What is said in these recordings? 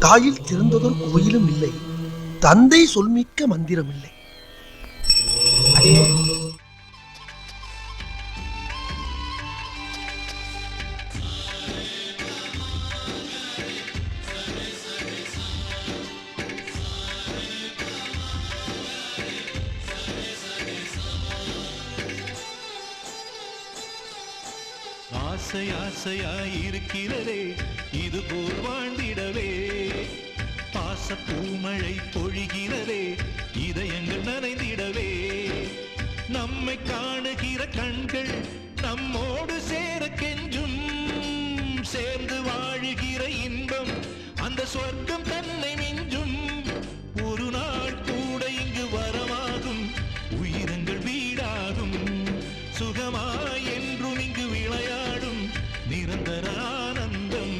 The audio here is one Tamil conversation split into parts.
தாயில் திறந்ததொரு கோயிலும் இல்லை, தந்தை சொல்மிக்க மந்திரம் இல்லை. ஆசை ஆசையாயிருக்கிறதே இது போல் வாழ்ந்திடவே, பாச பூமழை பொழிகிறதே இதயங்கள் நனைந்திடவே, நம்மை காணுகிற கண்கள் நம்மோடு சேர கெஞ்சும், சேர்ந்து வாழுகிற இன்பம் அந்த சொர்க்கம் தன்னை மிஞ்சும், ஒரு நாள் கூட இங்கு வரமாகும் உயிரங்கள் வீடாகும், சுகமாய் என்றும் இங்கு விளையாடும் நிரந்தர ஆனந்தம்.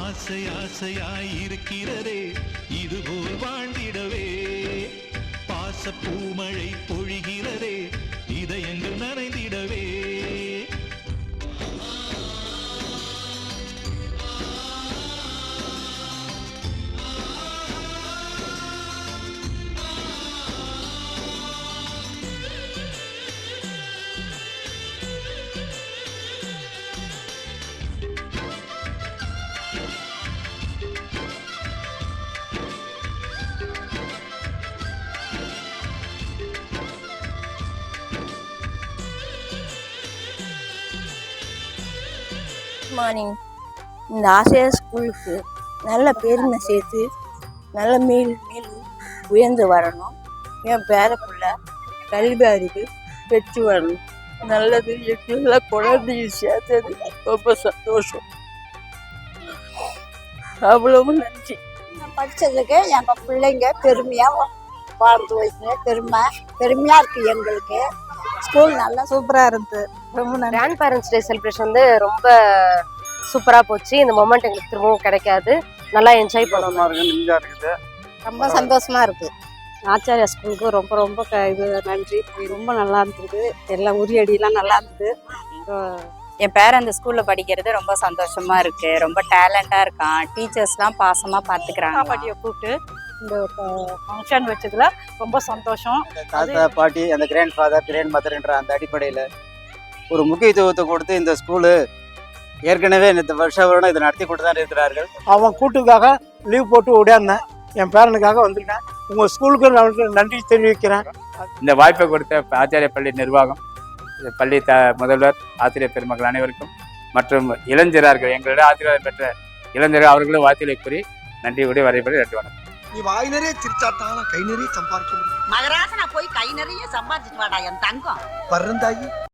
ஆசை ஆசையாயிருக்கிறதே இதுபோல் வாழ்ந்திடவே, பாச பூமழை பொழிகிறதே இதயங்கள் நனைந்திடவே. மார்னிங். இந்த ஆசிரியர் ஸ்கூலுக்கு நல்ல பெருமை சேர்த்து நல்ல மேலும் மேலும் உயர்ந்து வரணும். என் பேர பிள்ளை கல்வி அறிவு பெற்று வரணும். நல்லது எல்லாம் குழந்தைய சேர்த்தது ரொம்ப சந்தோஷம். அவ்வளவு நன்றி. படித்ததுக்கு எங்கள் பிள்ளைங்க பெருமையாக வாழ்ந்து வச்சுங்க. பெருமையாக இருக்குது எங்களுக்கு. ஸ்கூல் நல்லா சூப்பராக இருந்தது. ரொம்ப நன்றி. கிராண்ட் பேரண்ட்ஸ் டே செலிப்ரேஷன் வந்து ரொம்ப சூப்பராக போச்சு. இந்த மொமெண்ட் எங்களுக்கு திரும்பவும் கிடைக்காது. நல்லா என்ஜாய் பண்ணணும். ரொம்ப சந்தோஷமா இருக்கு. ஆச்சாரியா ஸ்கூலுக்கு ரொம்ப ரொம்ப இது நன்றி. ரொம்ப நல்லா இருந்தது. எல்லாம் உரியடியெல்லாம் நல்லா இருந்தது. என் பேரன் அந்த ஸ்கூல்ல படிக்கிறது ரொம்ப சந்தோஷமா இருக்கு. ரொம்ப டேலண்டா இருக்கான். டீச்சர்ஸ்லாம் பாசமா பாத்துக்கிறாங்க. பாட்டியை கூப்பிட்டு இந்த ஃபங்க்ஷன் வச்சதுல ரொம்ப சந்தோஷம். தாத்தா பாட்டி அந்த கிராண்ட் ஃபாதர் கிராண்ட் மதர்ன்ற அந்த அடிப்படையில் ஒரு முக்கியத்துவத்தை கொடுத்து இந்த ஸ்கூலு ஏற்கனவே இந்த வருடம் இதை நடத்தி கொண்டு தான் இருக்கிறார்கள். அவன் கூட்டுக்காக லீவ் போட்டு ஓடியாந்தேன். என் பேரனுக்காக வந்திருக்கேன். உங்கள் ஸ்கூலுக்கு நன்றி தெரிவிக்கிறேன். இந்த வாய்ப்பை கொடுத்த ஆச்சாரிய பள்ளி நிர்வாகம், பள்ளி முதல்வர், ஆசிரியர் பெருமக்கள் அனைவருக்கும் மற்றும் இளைஞர்கள், எங்களிடம் ஆசீர்வாதம் பெற்ற இளைஞர்கள் அவர்களும் வாழ்த்துக்களை கூறி நன்றியுடைய வரைபடி நன்றி வணக்கம். நீ வாய் நிறைய சிரிச்சாட்டான கை நிறைய சம்பாதிக்க முடியும். மகராசனா போய் கை நிறைய சம்பாதிச்சுட்டு வாடா என் தங்கம். வர்றந்தாயி.